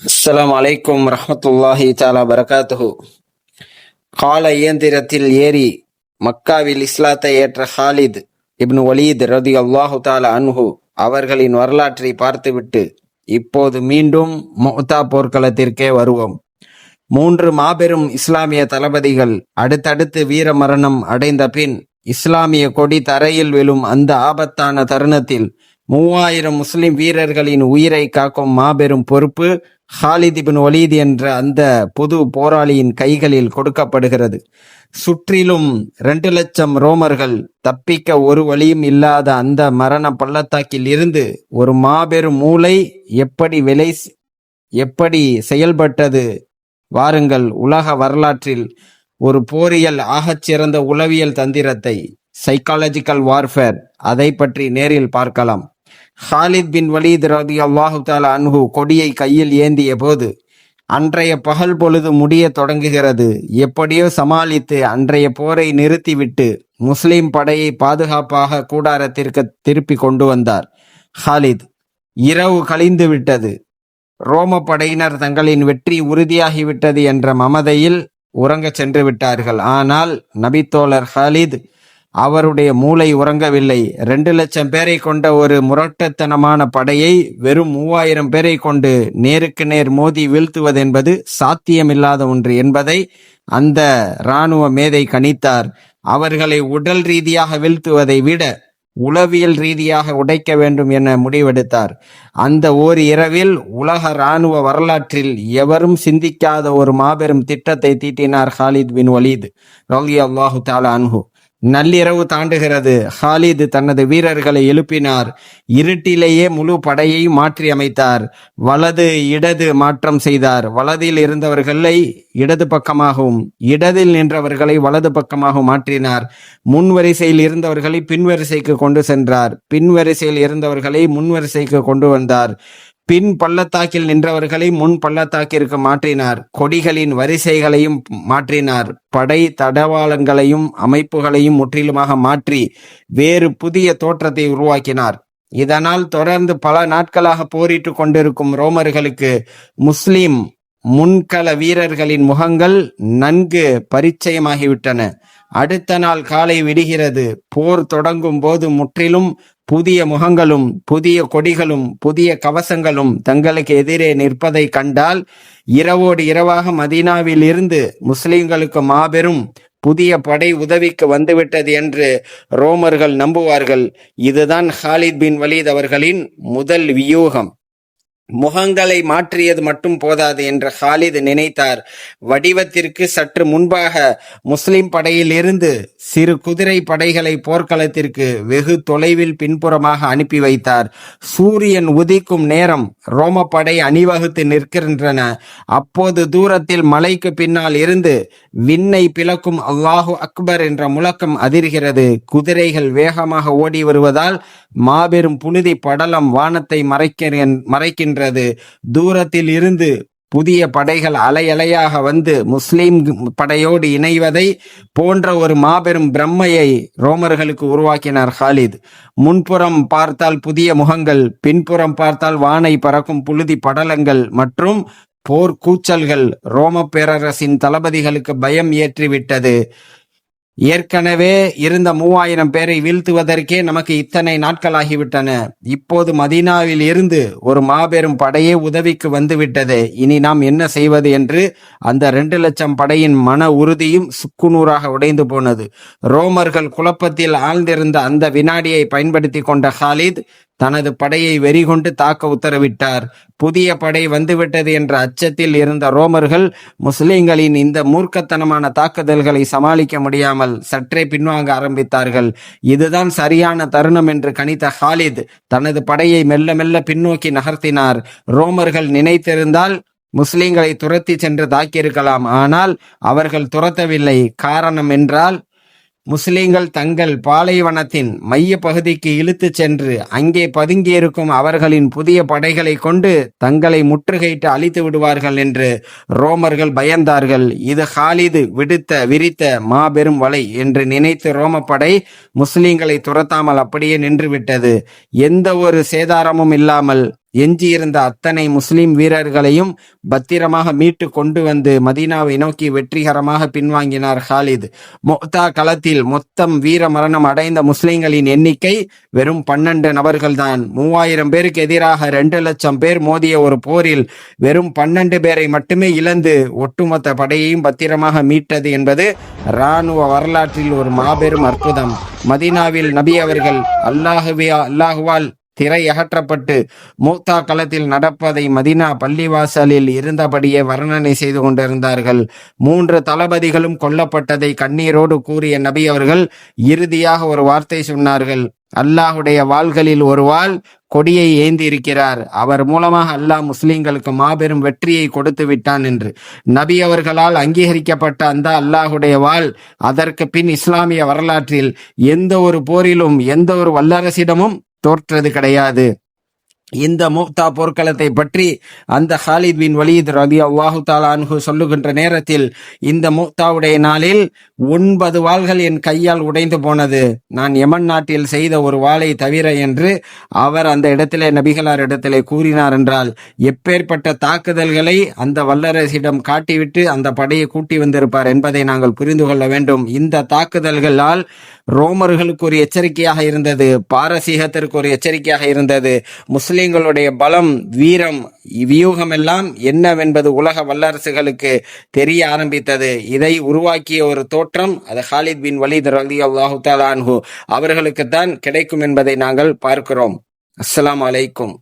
அஸ்ஸலாமு அலைக்கும் ரஹ்மத்துல்லாஹி தஆலா பரகாத்துஹு. கால இயந்திரத்தில் ஏறி மக்காவில் இஸ்லாத்தை ஏற்ற ஹாலித் இப்னு வலீத் ரலியல்லாஹு தஆலா அன்ஹு அவர்களின் வரலாற்றை பார்த்துவிட்டு இப்போது மீண்டும் முஅத்தா போர்க்களத்திற்கே வருவோம். 3 மாபெரும் இஸ்லாமிய தளபதிகள் அடுத்தடுத்து வீர மரணம் அடைந்த பின் இஸ்லாமிய கொடி தரையில் விழும் அந்த ஆபத்தான தருணத்தில் 3000 முஸ்லிம் வீரர்களின் உயிரை காக்கும் மாபெரும் பொறுப்பு ஹாலித் இப்னு வலீத் என்ற அந்த புது போராளியின் கைகளில் கொடுக்கப்படுகிறது. சுற்றிலும் 2,00,000 ரோமர்கள், தப்பிக்க ஒரு வழியும் இல்லாத அந்த மரண பள்ளத்தாக்கில் இருந்து ஒரு மாபெரும் மூளை எப்படி செயல்பட்டது? வாருங்கள், உலக வரலாற்றில் ஒரு போரியல் ஆகச்சிறந்த உளவியல் தந்திரத்தை, சைக்காலஜிக்கல் வார்ஃபேர், அதை பற்றி நேரில் பார்க்கலாம். ஹாலித் பின் வலீத் ரலியல்லாஹு தஆலா அன்ஹு கொடியை கையில் ஏந்திய போது அன்றைய பகல் பொழுது முடிய தொடங்குகிறது. எப்படியோ சமாளித்து அன்றைய போரை நிறுத்திவிட்டு முஸ்லிம் படையை பாதுகாப்பாக கூடாரத்திற்கு திருப்பி கொண்டு வந்தார் ஹாலித். இரவு கழிந்து விட்டது. ரோம படையினர் தங்களின் வெற்றி உறுதியாகிவிட்டது என்ற மமதையில் உறங்கச் சென்று விட்டார்கள். ஆனால் நபித்தோழர் ஹாலித், அவருடைய மூளை உறங்கவில்லை. 2,00,000 பேரை கொண்ட ஒரு முரட்டுத்தனமான படையை வெறும் 3000 பேரை கொண்டு நேருக்கு நேர் மோதி வீழ்த்துவதென்பது சாத்தியமில்லாத ஒன்று என்பதை அந்த இராணுவ மேதை கணித்தார். அவர்களை உடல் ரீதியாக வீழ்த்துவதை விட உளவியல் ரீதியாக உடைக்க வேண்டும் என முடிவெடுத்தார். அந்த ஓர் இரவில் உலக இராணுவ வரலாற்றில் எவரும் சிந்திக்காத ஒரு மாபெரும் திட்டத்தை தீட்டினார் ஹாலித் பின் வலீத் ரலியல்லாஹு தஆலா அன்ஹு. நள்ளிரவு தாண்டுகிறது. ஹாலித் தனது வீரர்களை எழுப்பினார். இருட்டிலேயே முழு படையை மாற்றி அமைத்தார். வலது இடது மாற்றம் செய்தார். வலதில் இருந்தவர்களை இடது பக்கமாகவும் இடதில் நின்றவர்களை வலது பக்கமாகவும் மாற்றினார். முன்வரிசையில் இருந்தவர்களை பின்வரிசைக்கு கொண்டு சென்றார். பின்வரிசையில் இருந்தவர்களை முன்வரிசைக்கு கொண்டு வந்தார். பின் பள்ளத்தாக்கில் நின்றவர்களை முன் பள்ளத்தாக்கிற்கு மாற்றினார். கொடிகளின் வரிசைகளையும் மாற்றினார். படை தடவாளங்களையும் அமைப்புகளையும் முற்றிலுமாக மாற்றி வேறு புதிய தோற்றத்தை உருவாக்கினார். இதனால் தொடர்ந்து பல நாட்களாக போரிட்டு கொண்டிருக்கும் ரோமர்களுக்கு முஸ்லிம் முன்கள வீரர்களின் முகங்கள் நன்கு பரிச்சயமாகிவிட்டன. அடுத்த நாள் காலை விடுகிறது. போர் தொடங்கும் போது முற்றிலும் புதிய முகங்களும் புதிய கொடிகளும் புதிய கவசங்களும் தங்களுக்கு எதிரே நிற்பதை கண்டால் இரவோடு இரவாக மதீனாவில் இருந்து முஸ்லிம்களுக்கு மாபெரும் புதிய படை உதவிக்கு வந்துவிட்டது என்று ரோமர்கள் நம்புவார்கள். இதுதான் ஹாலித் பின் வலீத் அவர்களின் முதல் வியூகம். முகங்களை மாற்றியது மட்டும் போதாது என்று ஹாலித் நினைத்தார். வடிவத்திற்கு சற்று முன்பாக முஸ்லிம் படையில் இருந்து சிறு குதிரை படைகளை போர்க்களத்திற்கு வெகு தொலைவில் பின்புறமாக அனுப்பி வைத்தார். சூரியன் உதிக்கும் நேரம் ரோம படை அணிவகுத்து நிற்கின்றன. அப்போது தூரத்தில் மலைக்கு பின்னால் இருந்து விண்ணை பிளக்கும் அல்லாஹு அக்பர் என்ற முழக்கம் அதிர்கிறது. குதிரைகள் வேகமாக ஓடி வருவதால் மாபெரும் புழுதி படலம் வானத்தை மறைக்கின்றது. தூரத்தில் இருந்து புதிய படைகள் அலையலையாக வந்து முஸ்லிம் படையோடு இணைவதை போன்ற ஒரு மாபெரும் பிரம்மையை ரோமர்களுக்கு உருவாக்கினார் ஹாலித். முன்புறம் பார்த்தால் புதிய முகங்கள், பின்புறம் பார்த்தால் வானை பறக்கும் புழுதி படலங்கள் மற்றும் போர் கூச்சல்கள் ரோம பேரரசின் தளபதிகளுக்கு பயம் ஏற்றிவிட்டது. ஏற்கனவே இருந்த 3000 பேரை வீழ்த்துவதற்கே நமக்கு இத்தனை நாட்களாகிவிட்டன. இப்போது மதீனாவில் இருந்து ஒரு மாபெரும் படையே உதவிக்கு வந்துவிட்டது. இனி நாம் என்ன செய்வது என்று அந்த 2,00,000 படையின் மன உறுதியும் சுக்குநூறாக உடைந்து போனது. ரோமர்கள் குழப்பத்தில் ஆழ்ந்திருந்த அந்த வினாடியை பயன்படுத்தி கொண்ட ஹாலித் தனது படையை வெறிகொண்டு தாக்க உத்தரவிட்டார். புதிய படை வந்துவிட்டது என்ற அச்சத்தில் இருந்த ரோமர்கள் முஸ்லிம்களின் இந்த மூர்க்கத்தனமான தாக்குதல்களை சமாளிக்க முடியாமல் சற்றே பின்வாங்க ஆரம்பித்தார்கள். இதுதான் சரியான தருணம் என்று கணித்த ஹாலித் தனது படையை மெல்ல மெல்ல பின்னோக்கி நகர்த்தினார். ரோமர்கள் நினைத்திருந்தால் முஸ்லிம்களை துரத்தி சென்று தாக்கியிருக்கலாம். ஆனால் அவர்கள் துரத்தவில்லை. காரணம் என்றால் முஸ்லிம்கள் தங்கள் பாலைவனத்தின் மைய பகுதிக்கு இழுத்து சென்று அங்கே பதுங்கியிருக்கும் அவர்களின் புதிய படைகளை கொண்டு தங்களை முற்றுகையிட்டு அழித்து விடுவார்கள் என்று ரோமர்கள் பயந்தார்கள். இது ஹாலித் விரித்த மாபெரும் வலை என்று நினைத்து ரோம படை முஸ்லிம்களை துரத்தாமல் அப்படியே நின்றுவிட்டது. எந்த ஒரு சேதாரமும் இல்லாமல் எஞ்சியிருந்த அத்தனை முஸ்லிம் வீரர்களையும் பத்திரமாக மீட்டு கொண்டு வந்து மதீனாவை நோக்கி வெற்றிகரமாக பின்வாங்கினார் ஹாலித். மொத்தா களத்தில் மொத்தம் வீர மரணம் அடைந்த முஸ்லிம்களின் எண்ணிக்கை வெறும் 12 நபர்கள்தான். 3000 பேருக்கு எதிராக 2 லட்சம் பேர் மோதிய ஒரு போரில் வெறும் 12 பேரை மட்டுமே இழந்து ஒட்டுமொத்த படையையும் பத்திரமாக மீட்டது என்பது இராணுவ வரலாற்றில் ஒரு மாபெரும் அற்புதம். மதீனாவில் நபி அவர்கள் அல்லாஹுவால் திரை அகற்றப்பட்டு மூத்தா களத்தில் நடப்பதை மதீனா பள்ளிவாசலில் இருந்தபடியே வர்ணனை செய்து கொண்டிருந்தார்கள். 3 தளபதிகளும் கொல்லப்பட்டதை கண்ணீரோடு கூறிய நபி அவர்கள் இறுதியாக ஒரு வார்த்தை சொன்னார்கள். அல்லாஹுடைய வாள்களில் ஒரு வாள் கொடியை ஏந்தி இருக்கிறார். அவர் மூலமாக அல்லாஹ் முஸ்லிம்களுக்கு மாபெரும் வெற்றியை கொடுத்து விட்டான் என்று. நபி அவர்களால் அங்கீகரிக்கப்பட்ட அந்த அல்லாஹுடைய வாள் அதற்கு பின் இஸ்லாமிய வரலாற்றில் எந்த ஒரு போரிலும் எந்த ஒரு வல்லரசிடமும் தோற்றது கிடையாது. இந்த மூத்தா போர்க்களத்தை பற்றி அந்த ஹாலித் பின் வலீத் ரலியல்லாஹு தஆலா அன்ஹு சொல்லுகின்ற நேரத்தில், இந்த மூத்தாவுடைய நாளில் 9 வாள்கள் என் கையால் உடைந்து போனது, நான் யமன் நாட்டில் செய்த ஒரு வாளை தவிர என்று அவர் அந்த இடத்திலே நபிகளார் இடத்திலே கூறினார் என்றால், எப்பேற்பட்ட தாக்குதல்களை அந்த வல்லரசிடம் காட்டிவிட்டு அந்த படையை கூட்டி வந்திருப்பார் என்பதை நாங்கள் புரிந்து கொள்ள வேண்டும். இந்த தாக்குதல்களால் ரோமர்களுக்கு ஒரு எச்சரிக்கையாக இருந்தது, பாரசீகத்திற்கு ஒரு எச்சரிக்கையாக இருந்தது. முஸ்லிம்களுடைய பலம், வீரம், வியூகம் எல்லாம் என்னவென்பது உலக வல்லரசுகளுக்கு தெரிய ஆரம்பித்தது. இதை உருவாக்கிய ஒரு தோற்றம் அது ஹாலித் பின் வலீத் ரலியல்லாஹு தஆலா அன்ஹு அவர்களுக்குத்தான் கிடைக்கும் என்பதை நாங்கள் பார்க்கிறோம். அஸ்ஸலாமு அலைக்கும்.